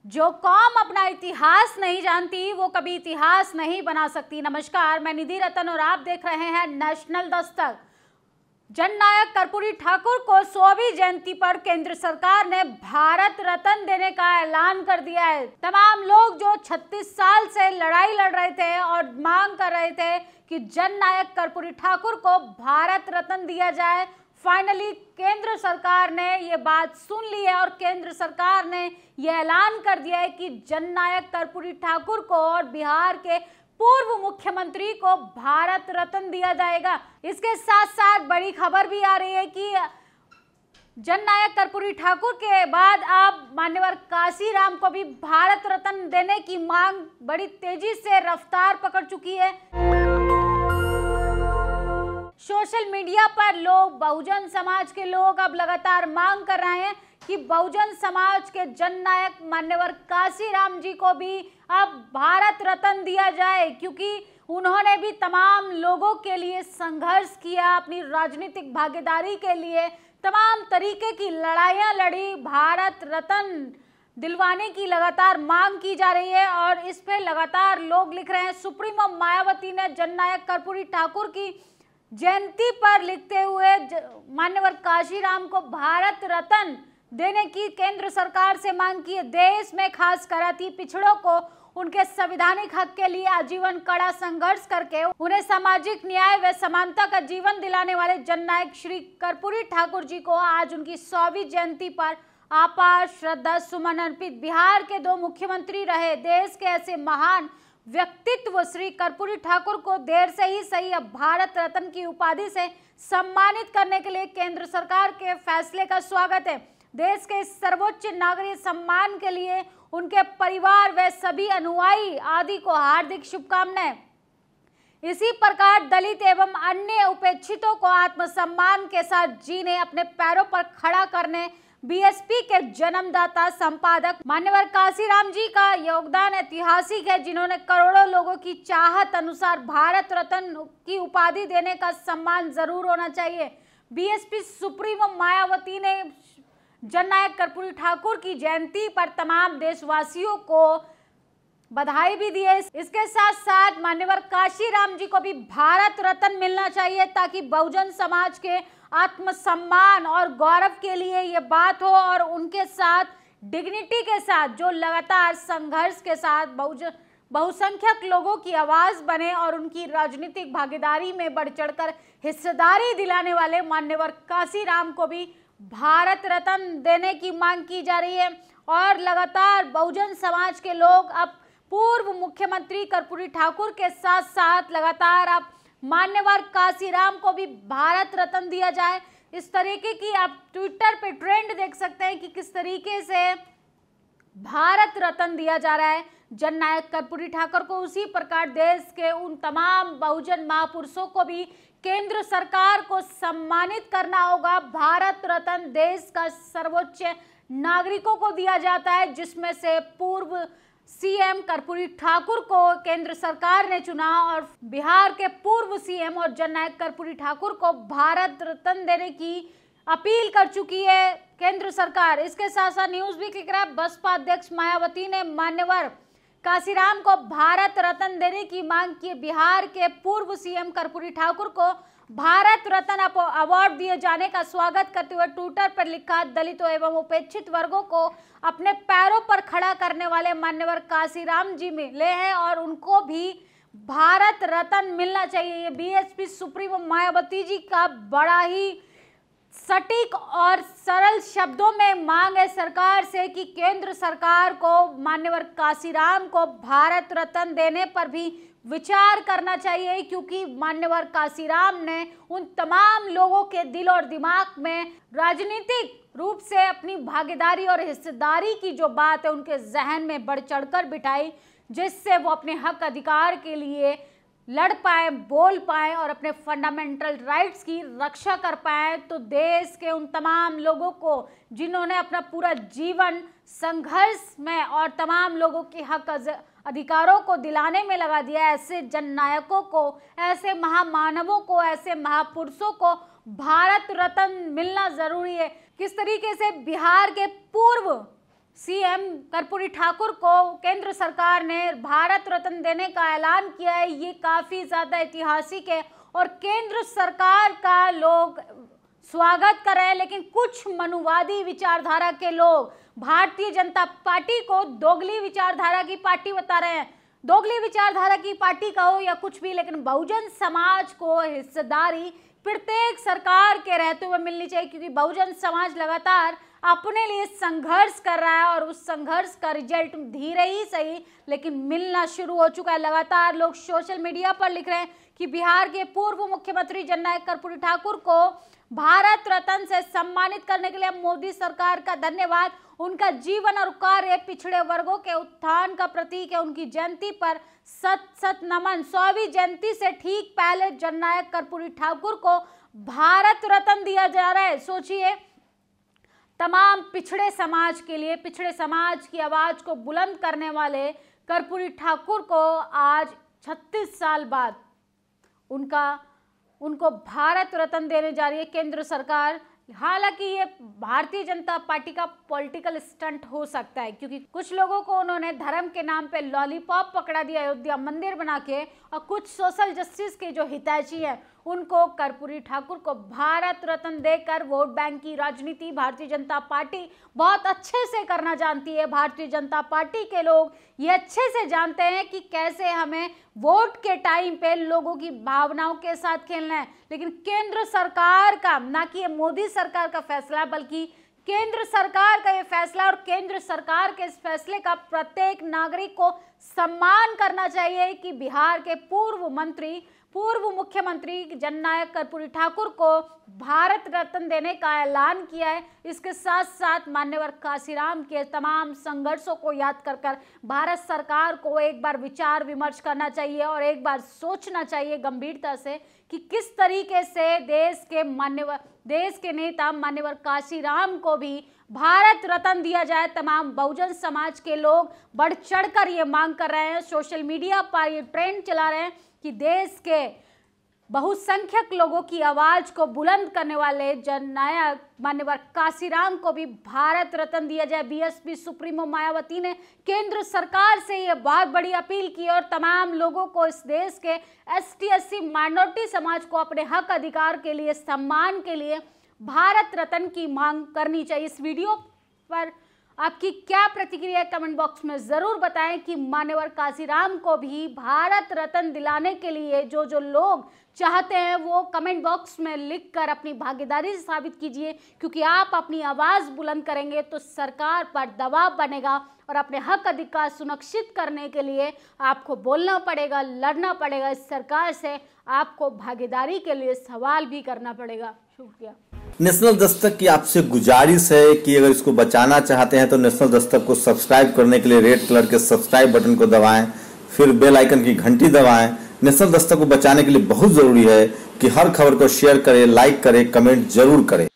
जो कौम अपना इतिहास नहीं जानती वो कभी इतिहास नहीं बना सकती। नमस्कार, मैं निधि रतन और आप देख रहे हैं नेशनल दस्तक। जननायक कर्पूरी ठाकुर को 100वीं जयंती पर केंद्र सरकार ने भारत रत्न देने का ऐलान कर दिया है। तमाम लोग जो 36 साल से लड़ाई लड़ रहे थे और मांग कर रहे थे कि जननायक कर्पूरी ठाकुर को भारत रत्न दिया जाए, फाइनली केंद्र सरकार ने ये बात सुन ली है और केंद्र सरकार ने ये ऐलान कर दिया है कि जननायक कर्पूरी ठाकुर को और बिहार के पूर्व मुख्यमंत्री को भारत रत्न दिया जाएगा। इसके साथ साथ बड़ी खबर भी आ रही है कि जननायक कर्पूरी ठाकुर के बाद अब मान्यवर काशीराम को भी भारत रत्न देने की मांग बड़ी तेजी से रफ्तार पकड़ चुकी है। सोशल मीडिया पर लोग, बहुजन समाज के लोग अब लगातार मांग कर रहे हैं कि बहुजन समाज के जननायक मान्यवर काशीराम जी को भी अब भारत रत्न दिया जाए, क्योंकि उन्होंने भी तमाम लोगों के लिए संघर्ष किया, अपनी राजनीतिक भागीदारी के लिए तमाम तरीके की लड़ाइयां लड़ी। भारत रत्न दिलवाने की लगातार मांग की जा रही है और इस पे लगातार लोग लिख रहे हैं। सुप्रीमो मायावती ने जननायक कर्पूरी ठाकुर की जयंती पर लिखते हुए मान्यवर काशीराम को भारत रत्न देने की केंद्र सरकार से मांग की है। देश में खास कर अति पिछड़ों को उनके संवैधानिक हक के लिए आजीवन कड़ा संघर्ष करके उन्हें सामाजिक न्याय व समानता का जीवन दिलाने वाले जननायक श्री कर्पूरी ठाकुर जी को आज उनकी 100वीं जयंती पर आपार श्रद्धा सुमन अर्पित। बिहार के 2 मुख्यमंत्री रहे देश के ऐसे महान व्यक्तित्व श्री कर्पूरी ठाकुर को देर से ही सही अब भारत रत्न की उपाधि से सम्मानित करने के लिए केंद्र सरकार के फैसले का स्वागत है। देश के सर्वोच्च नागरिक सम्मान के लिए उनके परिवार व सभी अनुयायी आदि को हार्दिक शुभकामनाएं। इसी प्रकार दलित एवं अन्य उपेक्षितों को आत्मसम्मान के साथ जीने, अपने पैरों पर खड़ा करने बीएसपी के जन्मदाता संपादक मान्यवर काशीराम जी का योगदान ऐतिहासिक है, जिन्होंने करोड़ों लोगों की चाहत अनुसार भारत रत्न की उपाधि देने का सम्मान जरूर होना चाहिए। बीएसपी सुप्रीमो मायावती ने जननायक कर्पूरी ठाकुर की जयंती पर तमाम देशवासियों को बधाई भी दी है। इसके साथ साथ मान्यवर काशीराम जी को भी भारत रत्न मिलना चाहिए ताकि बहुजन समाज के आत्मसम्मान और गौरव के लिए ये बात हो और उनके साथ डिग्निटी के साथ जो लगातार संघर्ष के साथ बहुसंख्यक लोगों की आवाज बने और उनकी राजनीतिक भागीदारी में बढ़ चढ़कर हिस्सेदारी दिलाने वाले मान्यवर काशीराम को भी भारत रत्न देने की मांग की जा रही है। और लगातार बहुजन समाज के लोग अब पूर्व मुख्यमंत्री कर्पूरी ठाकुर के साथ साथ लगातार अब मान्यवर काशीराम को भी भारत रत्न दिया जाए, इस तरीके की आप ट्विटर पे ट्रेंड देख सकते हैं कि किस तरीके से भारत रत्न दिया जा रहा है जननायक कर्पूरी ठाकुर को। उसी प्रकार देश के उन तमाम बहुजन महापुरुषों को भी केंद्र सरकार को सम्मानित करना होगा। भारत रत्न देश का सर्वोच्च नागरिकों को दिया जाता है, जिसमें से पूर्व सीएम कर्पूरी ठाकुर को केंद्र सरकार ने चुना और बिहार के पूर्व सीएम और जननायक कर्पूरी ठाकुर को भारत रत्न देने की अपील कर चुकी है केंद्र सरकार। इसके साथ साथ न्यूज भी लिख रहा है, बसपा अध्यक्ष मायावती ने मान्यवर काशीराम को भारत रत्न देने की मांग की। बिहार के पूर्व सीएम कर्पूरी ठाकुर को भारत रत्न अवार्ड दिए जाने का स्वागत करते हुए ट्विटर पर लिखा, दलितों एवं उपेक्षित वर्गों को अपने पैरों पर खड़ा करने वाले मान्यवर काशीराम जी मिले हैं और उनको भी भारत रत्न मिलना चाहिए। ये बीएसपी सुप्रीमो मायावती जी का बड़ा ही सटीक और सरल शब्दों में मांग है सरकार से कि केंद्र सरकार को मान्यवर काशीराम को भारत रत्न देने पर भी विचार करना चाहिए, क्योंकि मान्यवर काशीराम ने उन तमाम लोगों के दिल और दिमाग में राजनीतिक रूप से अपनी भागीदारी और हिस्सेदारी की जो बात है उनके जहन में बढ़ चढ़कर बिठाई, जिससे वो अपने हक अधिकार के लिए लड़ पाए, बोल पाए और अपने फंडामेंटल राइट्स की रक्षा कर पाए। तो देश के उन तमाम लोगों को जिन्होंने अपना पूरा जीवन संघर्ष में और तमाम लोगों के हक अधिकारों को दिलाने में लगा दिया, ऐसे जननायकों को, ऐसे महामानवों को, ऐसे महापुरुषों को भारत रत्न मिलना जरूरी है। किस तरीके से बिहार के पूर्व सीएम कर्पूरी ठाकुर को केंद्र सरकार ने भारत रत्न देने का ऐलान किया है। ये काफी ज्यादा ऐतिहासिक है और केंद्र सरकार का लोग स्वागत कर रहे हैं, लेकिन कुछ मनुवादी विचारधारा के लोग भारतीय जनता पार्टी को दोगली विचारधारा की पार्टी बता रहे हैं। दोगली विचारधारा की पार्टी कहो या कुछ भी, लेकिन बहुजन समाज को हिस्सेदारी प्रत्येक सरकार के रहते हुए मिलनी चाहिए, क्योंकि बहुजन समाज लगातार अपने लिए संघर्ष कर रहा है और उस संघर्ष का रिजल्ट धीरे ही सही लेकिन मिलना शुरू हो चुका है। लगातार लोग सोशल मीडिया पर लिख रहे हैं कि बिहार के पूर्व मुख्यमंत्री जननायक कर्पूरी ठाकुर को भारत रत्न से सम्मानित करने के लिए मोदी सरकार का धन्यवाद। उनका जीवन और कार्य पिछड़े वर्गों के उत्थान का प्रतीक है। उनकी जयंती पर सत सत नमन। 100वीं जयंती से ठीक पहले जननायक कर्पूरी ठाकुर को भारत रत्न दिया जा रहा है। सोचिए, तमाम पिछड़े समाज के लिए, पिछड़े समाज की आवाज को बुलंद करने वाले कर्पूरी ठाकुर को आज 36 साल बाद उनको भारत रत्न देने जा रही है केंद्र सरकार। हालांकि ये भारतीय जनता पार्टी का पॉलिटिकल स्टंट हो सकता है, क्योंकि कुछ लोगों को उन्होंने धर्म के नाम पे लॉलीपॉप पकड़ा दिया अयोध्या मंदिर बना के, और कुछ सोशल जस्टिस के जो हितैषी हैं उनको कर्पूरी ठाकुर को भारत रत्न देकर वोट बैंक की राजनीति भारतीय जनता पार्टी बहुत अच्छे से करना जानती है। भारतीय जनता पार्टी के लोग ये अच्छे से जानते हैं कि कैसे हमें वोट के टाइम पे लोगों की भावनाओं के साथ खेलना है। लेकिन केंद्र सरकार का, ना कि ये मोदी सरकार का फैसला, बल्कि केंद्र सरकार का ये फैसला, और केंद्र सरकार के इस फैसले का प्रत्येक नागरिक को सम्मान करना चाहिए कि बिहार के पूर्व मुख्यमंत्री जननायक कर्पूरी ठाकुर को भारत रत्न देने का ऐलान किया है। इसके साथ साथ मान्यवर काशीराम के तमाम संघर्षों को याद कर भारत सरकार को एक बार विचार विमर्श करना चाहिए और एक बार सोचना चाहिए गंभीरता से कि किस तरीके से देश के नेता मान्यवर काशीराम को भी भारत रत्न दिया जाए। तमाम बहुजन समाज के लोग बढ़ चढ़कर ये मांग कर रहे हैं। सोशल मीडिया पर ये ट्रेंड चला रहे हैं कि देश के बहुसंख्यक लोगों की आवाज को बुलंद करने वाले जननायक मान्यवर काशीराम को भी भारत रत्न दिया जाए। बीएसपी सुप्रीमो मायावती ने केंद्र सरकार से यह बहुत बड़ी अपील की और तमाम लोगों को इस देश के एसटी एससी माइनॉरिटी समाज को अपने हक अधिकार के लिए, सम्मान के लिए भारत रत्न की मांग करनी चाहिए। इस वीडियो पर आपकी क्या प्रतिक्रिया है, कमेंट बॉक्स में जरूर बताएं कि मान्यवर काशीराम को भी भारत रत्न दिलाने के लिए जो लोग चाहते हैं वो कमेंट बॉक्स में लिखकर अपनी भागीदारी साबित कीजिए, क्योंकि आप अपनी आवाज बुलंद करेंगे तो सरकार पर दबाव बनेगा और अपने हक अधिकार सुनिश्चित करने के लिए आपको बोलना पड़ेगा, लड़ना पड़ेगा। इस सरकार से आपको भागीदारी के लिए सवाल भी करना पड़ेगा। शुक्रिया। नेशनल दस्तक की आपसे गुजारिश है कि अगर इसको बचाना चाहते हैं तो नेशनल दस्तक को सब्सक्राइब करने के लिए रेड कलर के सब्सक्राइब बटन को दबाएं, फिर बेल आइकन की घंटी दबाएं। नेशनल दस्तक को बचाने के लिए बहुत जरूरी है कि हर खबर को शेयर करें, लाइक करें, कमेंट जरूर करें।